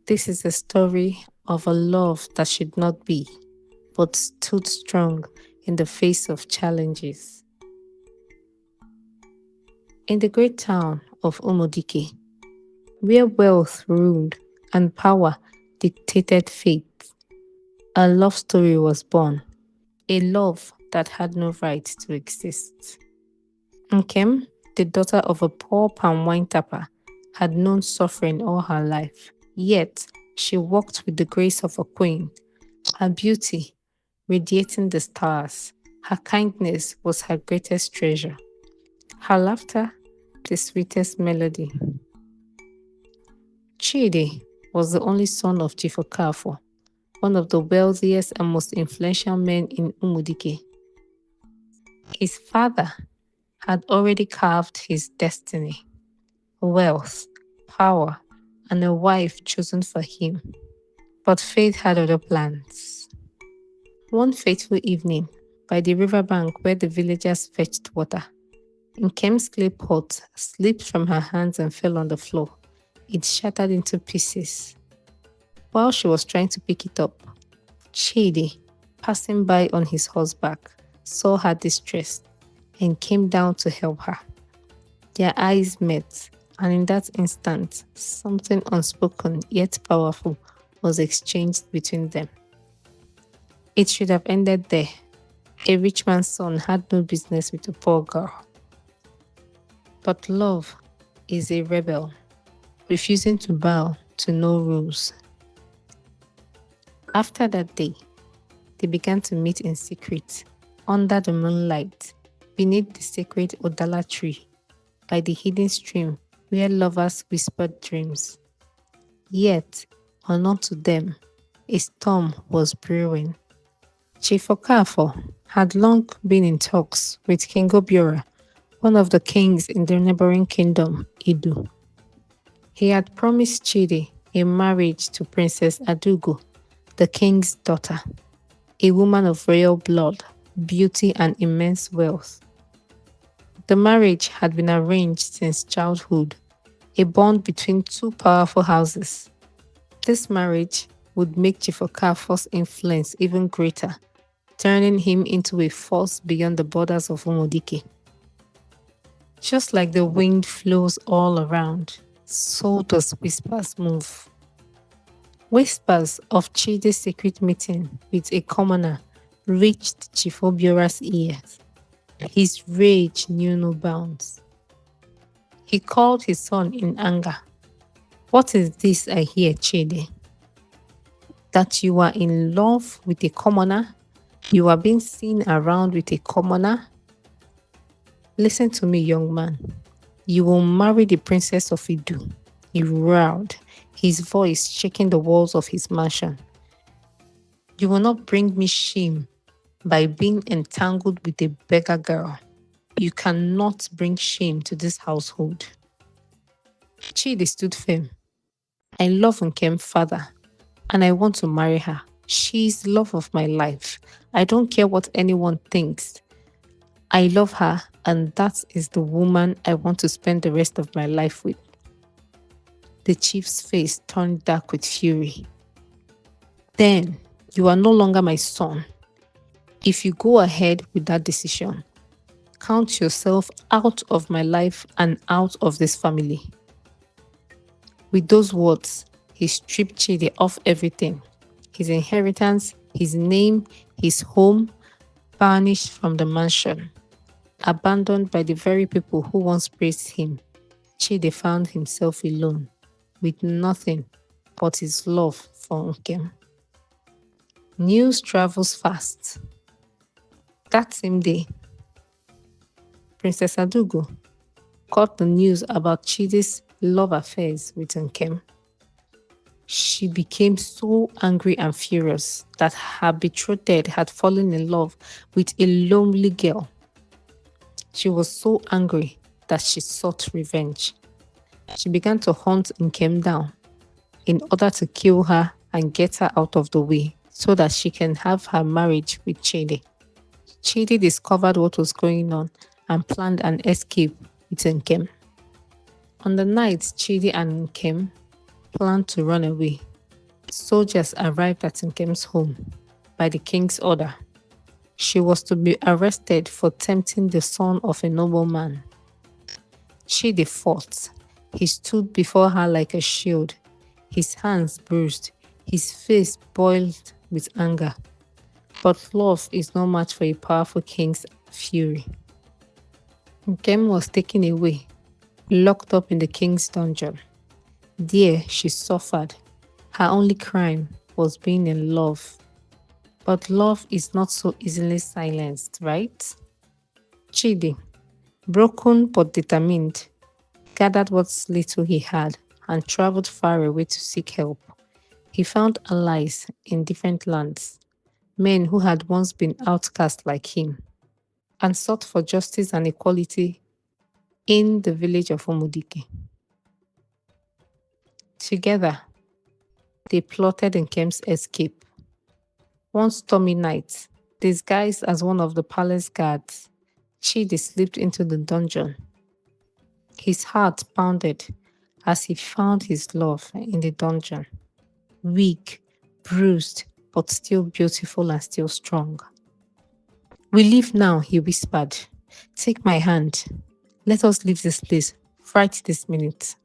This is a story of a love that should not be, but stood strong in the face of challenges. In the great town of Umudike, where wealth ruled and power dictated fate, a love story was born, a love that had no right to exist. Nkem, the daughter of a poor palm wine tapper, had known suffering all her life, yet she walked with the grace of a queen. Her beauty radiating the stars, her kindness was her greatest treasure, her laughter the sweetest melody. Chidi was the only son of Chief Okafo, one of the wealthiest and most influential men in Umudike. His father had already carved his destiny, wealth, power, and a wife chosen for him. But fate had other plans. One fateful evening, by the riverbank where the villagers fetched water, Nkem's clay pot slipped from her hands and fell on the floor. It shattered into pieces. While she was trying to pick it up, Chidi, passing by on his horseback, saw her distress and came down to help her. Their eyes met, and in that instant, something unspoken yet powerful was exchanged between them. It should have ended there. A rich man's son had no business with a poor girl. But love is a rebel, refusing to bow to no rules. After that day, they began to meet in secret, under the moonlight, beneath the sacred Odala tree, by the hidden stream where lovers whispered dreams. Yet, unknown to them, a storm was brewing. Chief Okafo had long been in talks with King Obiora, one of the kings in the neighboring kingdom, Idu. He had promised Chidi a marriage to Princess Adugo, the king's daughter, a woman of royal blood, beauty, and immense wealth. The marriage had been arranged since childhood, a bond between two powerful houses. This marriage would make Chief Okafor's influence even greater, turning him into a force beyond the borders of Umudike. Just like the wind flows all around, so does whispers move. Whispers of Chidi's secret meeting with a commoner reached Chief Obiora's ears. His rage knew no bounds. He called his son in anger. What is this I hear, Chidi? That you are in love with a commoner? You are being seen around with a commoner? Listen to me, young man. You will marry the princess of Idu. He roared, his voice shaking the walls of his mansion. You will not bring me shame by being entangled with a beggar girl. You cannot bring shame to this household. Chidi stood firm. I love Nkem's father, and I want to marry her. She's love of my life. I don't care what anyone thinks. I love her, and that is the woman I want to spend the rest of my life with. The chief's face turned dark with fury. Then you are no longer my son. If you go ahead with that decision, count yourself out of my life and out of this family. With those words, he stripped Chidi of everything: his inheritance, his name, his home, banished from the mansion. Abandoned by the very people who once praised him, Chidi found himself alone, with nothing but his love for Nkem. News travels fast. That same day, Princess Adugo got the news about Chidi's love affairs with Nkem. She became so angry and furious that her betrothed had fallen in love with a lonely girl. She was so angry that she sought revenge. She began to hunt Nkem down in order to kill her and get her out of the way so that she can have her marriage with Chidi. Chidi discovered what was going on and planned an escape with Nkem. On the night Chidi and Nkem planned to run away, Soldiers arrived at Nkem's home by the king's order. She was to be arrested for tempting the son of a nobleman. Chidi fought. He stood before her like a shield, his hands bruised, his face boiled with anger. But love is no match for a powerful king's fury. Nkem was taken away, locked up in the king's dungeon. There she suffered. Her only crime was being in love. But love is not so easily silenced, right? Chidi, broken but determined, gathered what little he had and traveled far away to seek help. He found allies in different lands, men who had once been outcast like him, and sought for justice and equality in the village of Omudike. Together, they plotted Nkem's escape. One stormy night, disguised as one of the palace guards, Chidi slipped into the dungeon. His heart pounded as he found his love in the dungeon, weak, bruised, but still beautiful and still strong. "We leave now," he whispered. "Take my hand. Let us leave this place right this minute."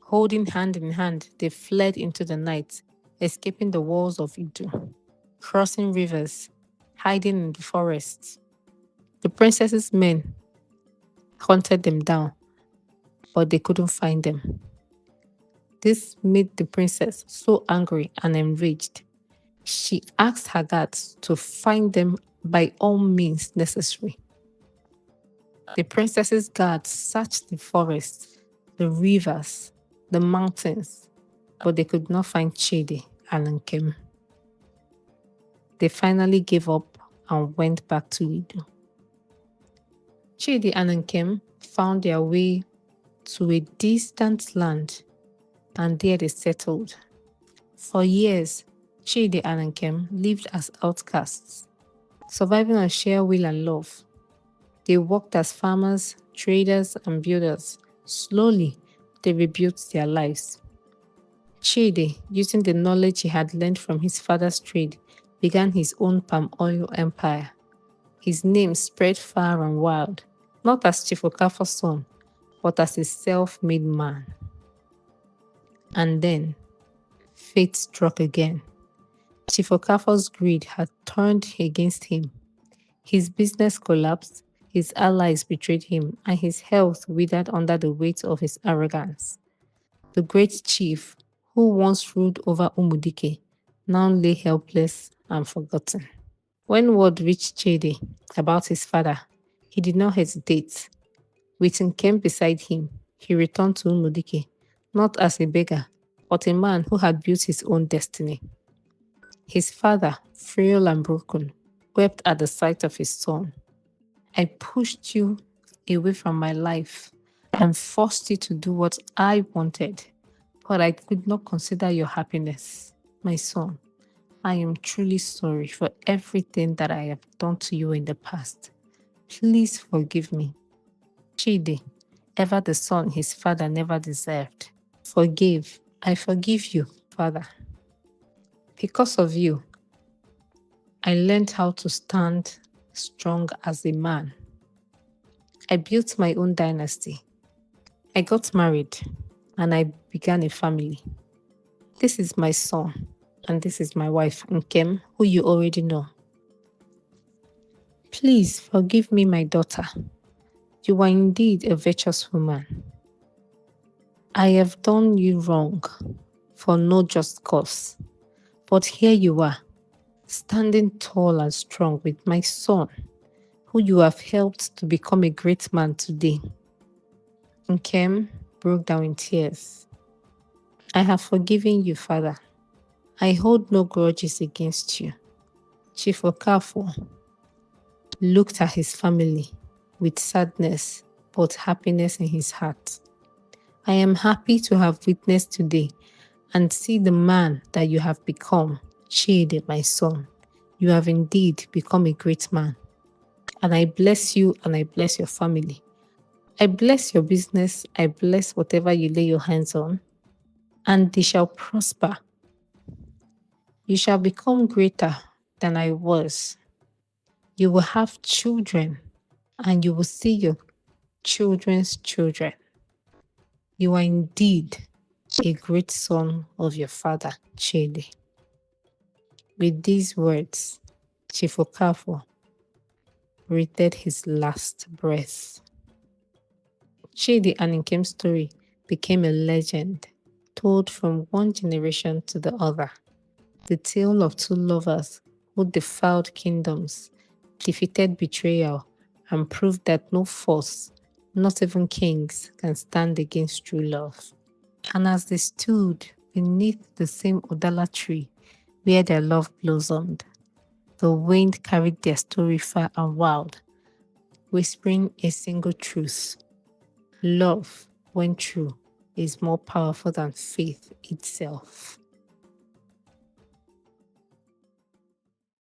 Holding hand in hand, they fled into the night, escaping the walls of Idu, crossing rivers, hiding in the forests. The princess's men hunted them down, but they couldn't find them. This made the princess so angry and enraged. She asked her guards to find them by all means necessary. The princess's guards searched the forests, the rivers, the mountains, but they could not find Chidi and Nkem. They finally gave up and went back to Idu. Chidi and Nkem found their way to a distant land, and there they settled. For years, Chidi and Nkem lived as outcasts, surviving on sheer will and love. They worked as farmers, traders, and builders. Slowly, they rebuilt their lives. Chidi, using the knowledge he had learned from his father's trade, began his own palm oil empire. His name spread far and wide, not as Chief Okafor's son, but as a self-made man. And then, fate struck again. Chief Okafor's greed had turned against him. His business collapsed, his allies betrayed him, and his health withered under the weight of his arrogance. The great chief, who once ruled over Umudike, now lay helpless and forgotten. When word reached Chidi about his father, he did not hesitate. With Nkem beside him, he returned to Umudike, not as a beggar, but a man who had built his own destiny. His father, frail and broken, wept at the sight of his son. "I pushed you away from my life and forced you to do what I wanted, but I could not consider your happiness. My son, I am truly sorry for everything that I have done to you in the past. Please forgive me." Chidi, ever the son his father never deserved. "Forgive. I forgive you, father. Because of you, I learned how to stand strong as a man. I built my own dynasty. I got married and I began a family. This is my son and this is my wife, Nkem, who you already know. Please forgive me, my daughter. You are indeed a virtuous woman. I have done you wrong for no just cause, but here you are, standing tall and strong with my son, who you have helped to become a great man today." Nkem broke down in tears. "I have forgiven you, father. I hold no grudges against you." Chief Okafor looked at his family with sadness but happiness in his heart. "I am happy to have witnessed today and see the man that you have become, Chidi, my son. You have indeed become a great man. And I bless you and I bless your family. I bless your business. I bless whatever you lay your hands on, and they shall prosper You shall become greater than I was. You will have children, and you will see your children's children. You are indeed a great son of your father, Chidi. With these words, Chief Okafor breathed his last breath. Chidi and Nkem's story became a legend, told from one generation to the other. The tale of two lovers who defiled kingdoms, defeated betrayal, and proved that no force, not even kings, can stand against true love. And as they stood beneath the same Odala tree where their love blossomed, the wind carried their story far and wide, whispering a single truth. Love, when true, is more powerful than faith itself.